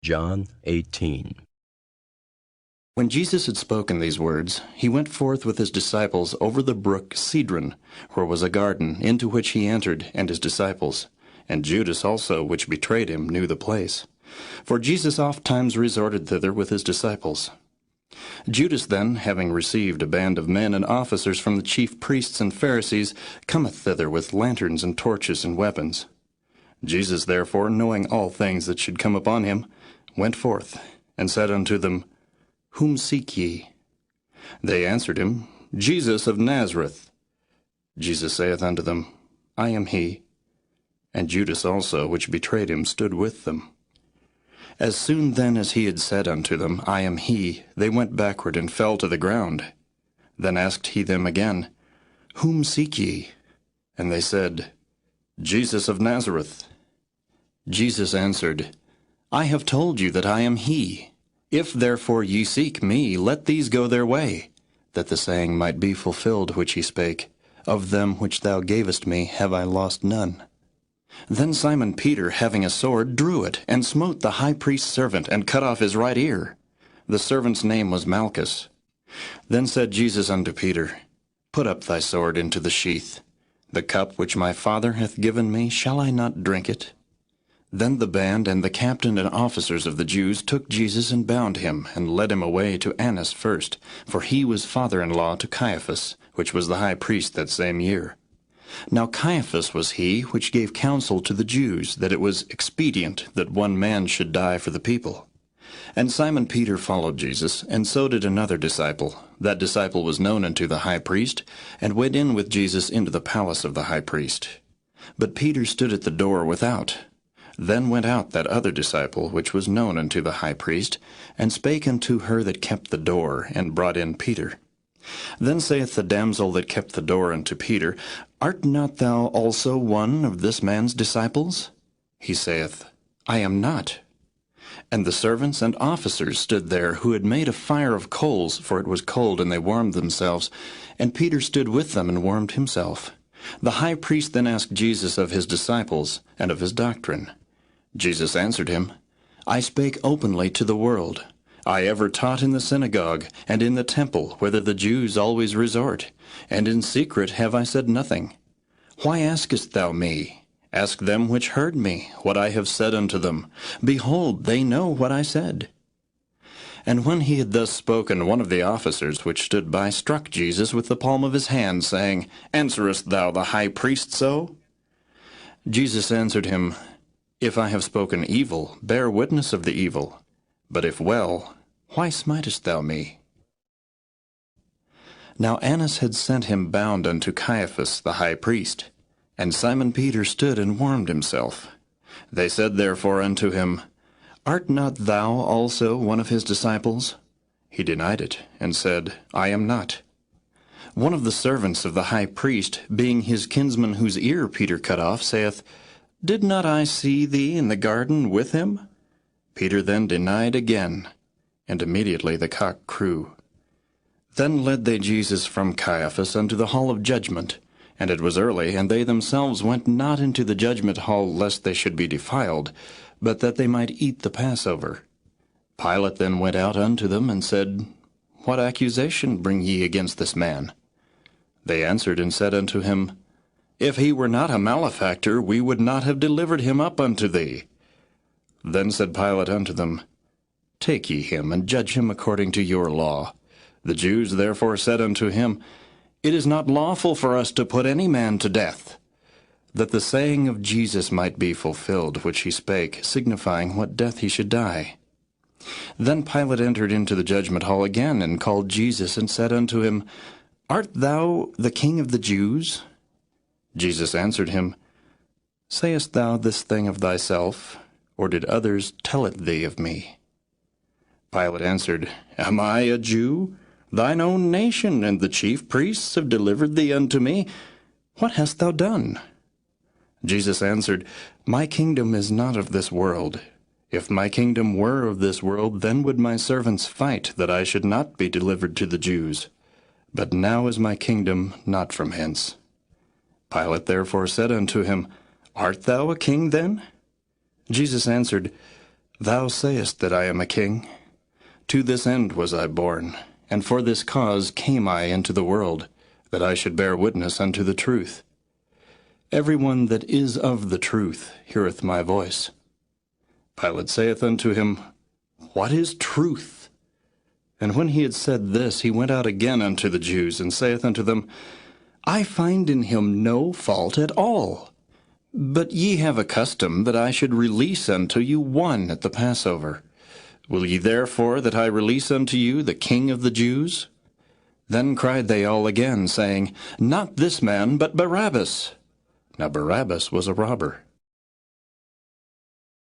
John 18. When Jesus had spoken these words, he went forth with his disciples over the brook Cedron, where was a garden, into which he entered, and his disciples. And Judas also, which betrayed him, knew the place. For Jesus ofttimes resorted thither with his disciples. Judas then, having received a band of men and officers from the chief priests and Pharisees, cometh thither with lanterns and torches and weapons. Jesus therefore, knowing all things that should come upon him, went forth, and said unto them, Whom seek ye? They answered him, Jesus of Nazareth. Jesus saith unto them, I am he. And Judas also, which betrayed him, stood with them. As soon then as he had said unto them, I am he, they went backward and fell to the ground. Then asked he them again, Whom seek ye? And they said, Jesus of Nazareth. Jesus answered, I have told you that I am he. If therefore ye seek me, let these go their way, that the saying might be fulfilled which he spake, Of them which thou gavest me have I lost none. Then Simon Peter, having a sword, drew it, and smote the high priest's servant, and cut off his right ear. The servant's name was Malchus. Then said Jesus unto Peter, Put up thy sword into the sheath. The cup which my Father hath given me, shall I not drink it? Then the band and the captain and officers of the Jews took Jesus and bound him, and led him away to Annas first, for he was father-in-law to Caiaphas, which was the high priest that same year. Now Caiaphas was he which gave counsel to the Jews, that it was expedient that one man should die for the people. And Simon Peter followed Jesus, and so did another disciple. That disciple was known unto the high priest, and went in with Jesus into the palace of the high priest. But Peter stood at the door without. Then went out that other disciple, which was known unto the high priest, and spake unto her that kept the door, and brought in Peter. Then saith the damsel that kept the door unto Peter, Art not thou also one of this man's disciples? He saith, I am not. And the servants and officers stood there, who had made a fire of coals, for it was cold, and they warmed themselves. And Peter stood with them, and warmed himself. The high priest then asked Jesus of his disciples, and of his doctrine. Jesus answered him, I spake openly to the world. I ever taught in the synagogue, and in the temple, whither the Jews always resort, and in secret have I said nothing. Why askest thou me? Ask them which heard me, what I have said unto them. Behold, they know what I said. And when he had thus spoken, one of the officers which stood by struck Jesus with the palm of his hand, saying, Answerest thou the high priest so? Jesus answered him, If I have spoken evil, bear witness of the evil. But if well, why smitest thou me? Now Annas had sent him bound unto Caiaphas the high priest. And Simon Peter stood and warmed himself. They said therefore unto him, Art not thou also one of his disciples? He denied it, and said, I am not. One of the servants of the high priest, being his kinsman whose ear Peter cut off, saith, Did not I see thee in the garden with him? Peter then denied again, and immediately the cock crew. Then led they Jesus from Caiaphas unto the hall of judgment. And it was early, and they themselves went not into the judgment hall, lest they should be defiled, but that they might eat the Passover. Pilate then went out unto them, and said, What accusation bring ye against this man? They answered and said unto him, If he were not a malefactor, we would not have delivered him up unto thee. Then said Pilate unto them, Take ye him, and judge him according to your law. The Jews therefore said unto him, It is not lawful for us to put any man to death, that the saying of Jesus might be fulfilled, which he spake, signifying what death he should die. Then Pilate entered into the judgment hall again, and called Jesus, and said unto him, Art thou the King of the Jews? Jesus answered him, Sayest thou this thing of thyself, or did others tell it thee of me? Pilate answered, Am I a Jew? Thine own nation and the chief priests have delivered thee unto me. What hast thou done? Jesus answered, My kingdom is not of this world. If my kingdom were of this world, then would my servants fight, that I should not be delivered to the Jews. But now is my kingdom not from hence. Pilate therefore said unto him, Art thou a king then? Jesus answered, Thou sayest that I am a king. To this end was I born, and for this cause came I into the world, that I should bear witness unto the truth. Every one that is of the truth heareth my voice. Pilate saith unto him, What is truth? And when he had said this, he went out again unto the Jews, and saith unto them, I find in him no fault at all. But ye have a custom that I should release unto you one at the Passover. Will ye therefore that I release unto you the King of the Jews? Then cried they all again, saying, Not this man, but Barabbas. Now Barabbas was a robber.